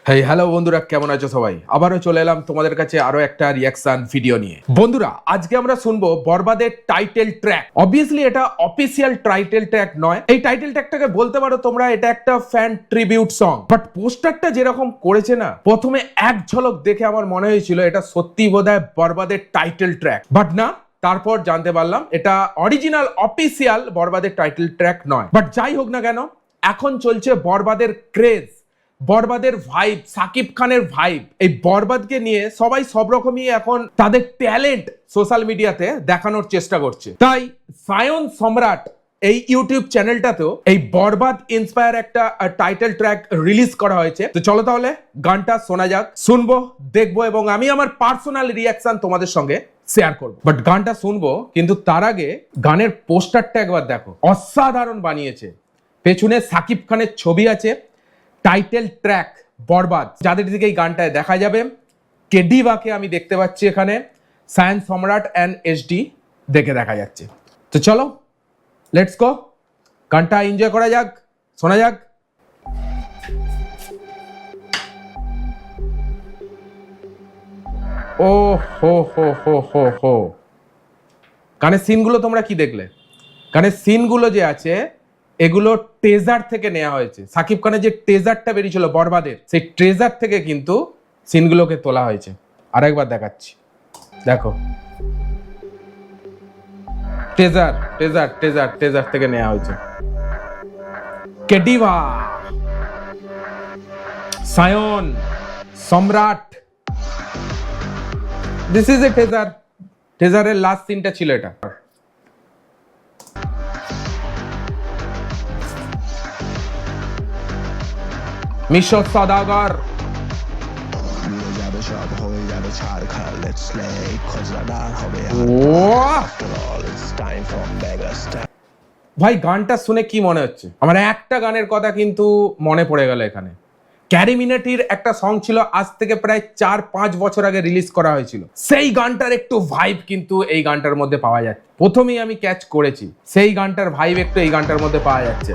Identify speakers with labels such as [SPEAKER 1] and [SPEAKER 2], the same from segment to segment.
[SPEAKER 1] Hey hello বন্ধুরা, কেমন আছো সবাই? আবারও চলে এলাম তোমাদের কাছে আরো একটা রিয়াকশন ভিডিও নিয়ে। বন্ধুরা, আজকে আমরা শুনবো বরবাদের টাইটেল ট্র্যাক। অবভিয়াসলি এটা অফিসিয়াল টাইটেল ট্র্যাক নয়। এই টাইটেল ট্র্যাকটাকে বলতে পারো তোমরা এটা একটা ফ্যান ট্রিবিউট সং। বাট পোস্টারটা যেরকম করেছে না, প্রথমে এক ঝলক দেখে আমার মনে হয়েছিল এটা সত্যি বোধহয় বরবাদের টাইটেল ট্র্যাক। বাট না, তারপর জানতে পারলাম এটা অরিজিনাল অফিসিয়াল বরবাদের টাইটেল ট্র্যাক নয়। বাট যাই হোক না কেন, এখন চলছে বরবাদের ক্রেজ, বরবাদের ভাইব, সাকিব খানের ভাইব। এই বরবাদকে নিয়ে সবাই সব রকমই এখন তাদের ট্যালেন্ট সোশ্যাল মিডিয়াতে দেখানোর চেষ্টা করছে। তাই সায়ন সম্রাট এই ইউটিউব চ্যানেলটাতেও এই বরবাদ ইন্সপায়ার একটা টাইটেল ট্র্যাক রিলিজ করা হয়েছে। তো চলো তাহলে গানটা শোনা যাক, শুনবো, দেখবো এবং আমি আমার পার্সোনাল রিয়াকশন তোমাদের সঙ্গে শেয়ার করবো। বাট গানটা শুনবো, কিন্তু তার আগে গানের পোস্টারটা একবার দেখো, অসাধারণ বানিয়েছে। পেছনে সাকিব খানের ছবি আছে, টাইটেল ট্র্যাক বরবাদ, যাদের দিকে এই গানটায় দেখা যাবে। কেডিভাকে আমি দেখতে পাচ্ছি এখানে, সায়ন সম্রাট অ্যান্ড এসডি দেখে দেখা যাচ্ছে। তো চলো লেটস গো, গানটা এনজয় করা যাক, শোনা যাক। ও হো হো হো হো হো, গানের সিনগুলো তোমরা কি দেখলে? গানের সিনগুলো যে আছে এগুলো ট্রেজার থেকে নেওয়া হয়েছে। সাকিব খানের যে ট্রেজারটা বেরিয়েছিল বরবাদের, সেই ট্রেজার থেকে কিন্তু সিনগুলোকে তোলা হয়েছে। আরেকবার দেখাচ্ছি, দেখো, ট্রেজার ট্রেজার ট্রেজার ট্রেজার থেকে নেওয়া হয়েছে। কেডিভা, Sayan Samrat, this is a treasure. ট্রেজারের লাস্ট সিনটা ছিল এটা। মিশো সদাগর, ভাই গানটা শুনে কি মনে হচ্ছে? আমার একটা গানের কথা কিন্তু মনে পড়ে গেল এখানে। ক্যারি মিনাটির একটা সং ছিল, আজ থেকে প্রায় 4-5 বছর আগে রিলিজ করা হয়েছিল। সেই গানটার একটু ভাইব কিন্তু এই গানটার মধ্যে পাওয়া যাচ্ছে। প্রথমেই আমি ক্যাচ করেছি, সেই গানটার ভাইব একটু এই গানটার মধ্যে পাওয়া যাচ্ছে।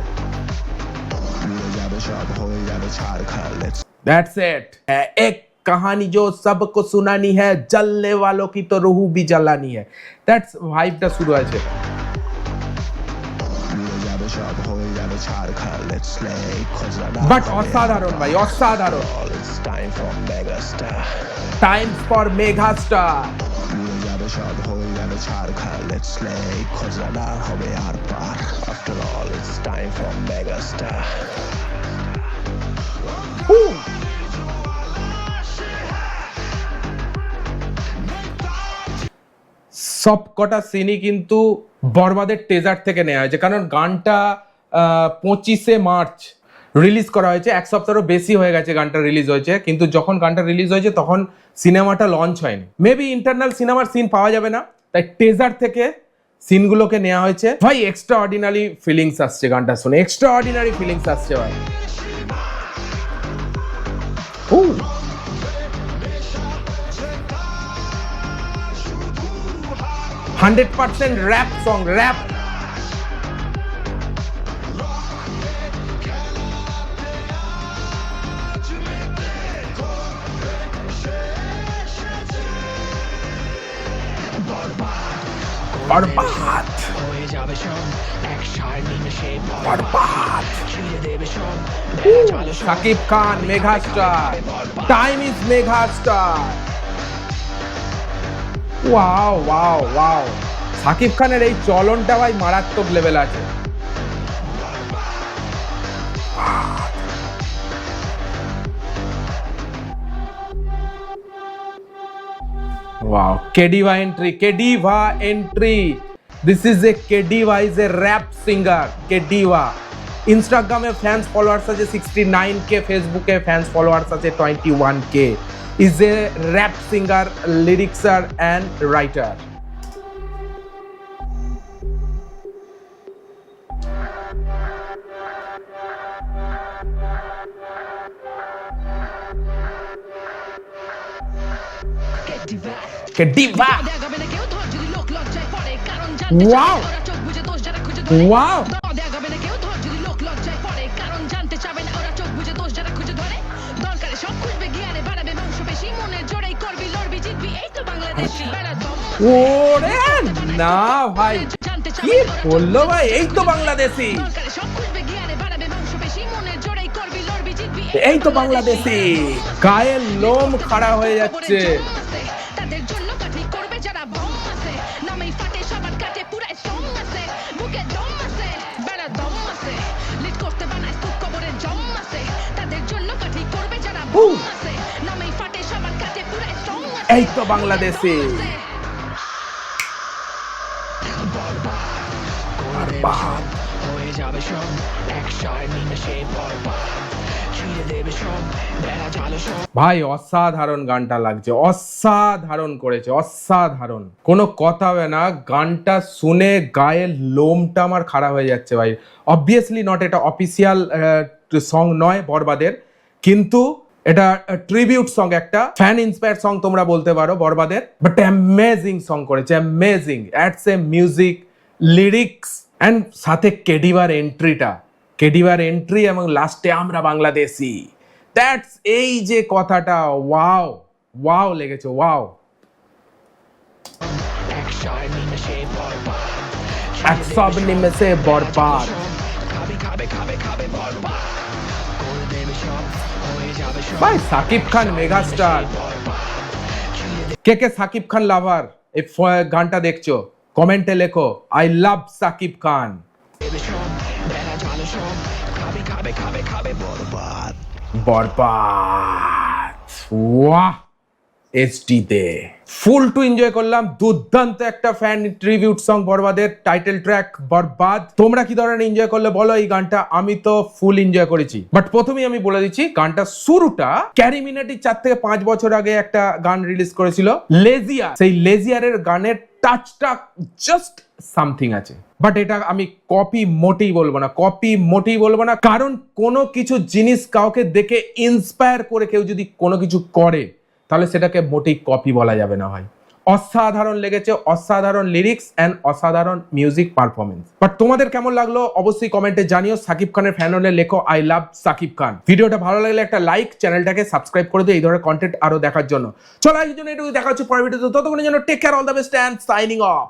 [SPEAKER 1] That's it. एक कहानी जो सबको सुनानी है, जलने वालों की तो रूह भी जलानी है। That's vibe টা শুরু আছে। বাট অসাধারণ ভাই, অসাধারণ। Time for mega star. সব কটা সিনই কিন্তু বরবাদের ট্রেজার থেকে নেওয়া হয়েছে, কারণ গানটা 25শে মার্চ রিলিজ করা হয়েছে। এক সপ্তাহেরও বেশি হয়ে গেছে গানটা রিলিজ হয়েছে, কিন্তু যখন গানটা রিলিজ হয়েছে তখন সিনেমাটা লঞ্চ হয়নি। মেবি ইন্টারনাল সিনেমার সিন পাওয়া যাবে না, তাই ট্রেজার থেকে সিনগুলোকে নেওয়া হয়েছে। ভাই এক্সট্রা অর্ডিনারি ফিলিংস আসছে গানটা শুনে, এক্সট্রা অর্ডিনারি ফিলিংস আসছে ভাই। 100% rap song, rap. Borbaad, Borbaad. Shakib Khan mega star, time is mega star. Wow wow wow, Shakib খানের এই চলনটা ভাই মারাত্মক লেভেল আছে। Wow, Kediva entry, Kediva entry. This is a Kediva, is a rap singer, Kediva. Instagram fans followers আছে 69k, Facebook fans followers আছে 21k. Is a rap singer, lyricser and writer. Kediva. Wow. Wow. ওরে না ভাই, কি বললো ভাই, এই তো বাংলাদেশি, এই তো বাংলাদেশি, গায়ের লোম খাড়া হয়ে যাচ্ছে। এই তো বাংলাদেশি, ভাই অসাধারণ গানটা লাগছে, অসাধারণ করেছে, অসাধারণ, কোনো কথা হবে না। গানটা শুনে গায়ের লোমটা আমার খারাপ হয়ে যাচ্ছে ভাই। অবভিয়াসলি নট, এটা অফিসিয়াল সং নয় বরবাদের, কিন্তু এটা ট্রিবিউট সং, একটা ফ্যান ইন্সপায়ার সং তোমরা বলতে পারো বরবাদের, বাট অ্যামেজিং সং করেছে, amazing, ads A music, lyrics and সাথে কেডিভার এন্ট্রিটা, কেডিভার এন্ট্রি এবং লাস্টে আমরা বাংলাদেশি, দ্যাটস, এই যে কথাটা, ওয়াও ওয়াও লেগেছে, ওয়াও। এক সব নিমেষে বরবাদ। ভাই সাকিব খান মেগাস্টার, কে কে সাকিব খান লাভার এই গানটা দেখছো কমেন্টে লেখো, আই লাভ সাকিব খান। বরবাদ, ওয়াহ, এইচডি তে ফুল টু এনজয় করলাম, দুর্দান্ত একটা ফ্যান ট্রিবিউট সং বরবাদের, টাইটেল ট্র্যাক বরবাদ। তোমরা কি ধরনের এনজয় করলে বলো এই গানটা? আমি তো ফুল এনজয় করেছি, বাট প্রথমেই আমি বলে দিচ্ছি গানটা শুরুটা ক্যারি মিনাটি 4 থেকে 5 বছর আগে একটা গান রিলিজ করেছিল লেজিয়ার, সেই লেজিয়ারের গানের টাচটা জাস্ট সামথিং আছে, বাট এটা আমি কপি মোটেই বলবো না, কপি মোটেই বলবো না, কারণ কোনো কিছু জিনিস কাউকে দেখে ইন্সপায়ার করে কেউ যদি কোনো কিছু করে তাহলে সেটাকে মোটেই কপি বলা যাবে না ভাই। অসাধারণ লেগেছে, অসাধারণ লিরিক্স এন্ড অসাধারণ মিউজিক পারফরমেন্স। বাট তোমাদের কেমন লাগলো অবশ্যই কমেন্টে জানিও। সাকিব খানের ফ্যান হলে লেখো আই লাভ সাকিব খান। ভিডিওটা ভালো লাগলে একটা লাইক, চ্যানেলটাকে সাবস্ক্রাইব করে দিও এই ধরনের কন্টেন্ট আরো দেখার জন্য। চলো আজকের জন্য এটুকু, দেখা হচ্ছে পরের ভিডিওতে, ততক্ষণের জন্য take care, all the best and signing of.